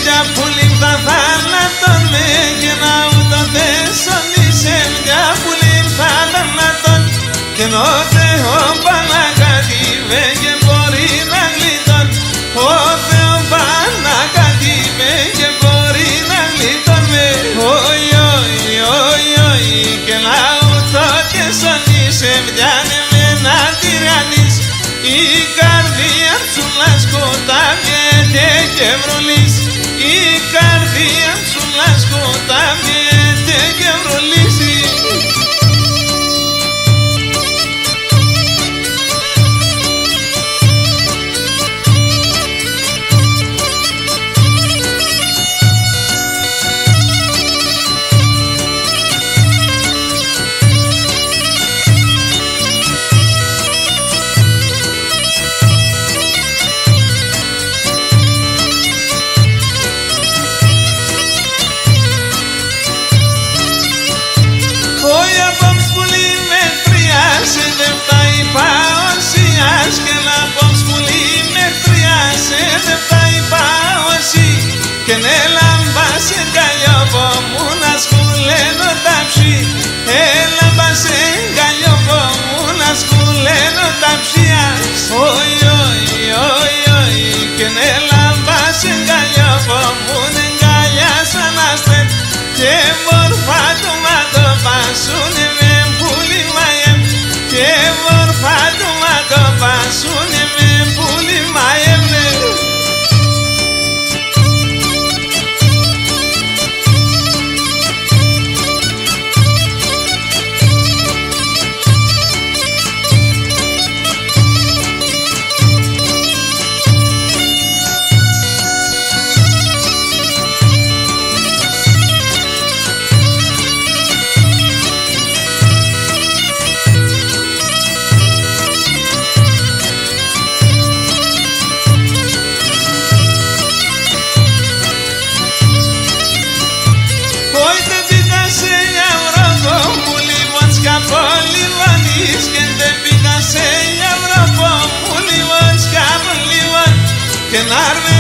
μια πουλή θα θάνατον με και να ούτω τέσσονισε μια πουλή θα θάνατον και ενώ Θεό Παναγατήβε και μπορεί να γλιτών ο Θεό Παναγατήβε και μπορεί να γλιτών με όι όι όι όι και να ούτω τέσσονισε μια εμένα τυραννής η καρδία σου να σκοτάμιεται και βρολείς η καρδία σου να σκοτάμιεται και βρολίζει. Δεν φτάει παοσίας και να πως πουλί με τριάσε δεν φτάει παοσί και ναι λάμπασε καλλιόπο μου να σκουλένω τα ψή λάμπασε καλλιόπο μου να σκουλένω τα ψία όι όι όι όι και ναι λάμπασε καλλιόπο μου ναι γκαλιάσα να στρέφ και μορφά του μα το πασούνε με πουλί μαέμ και μορφά του μα το πασούνε με πουλί μαέμ. Και να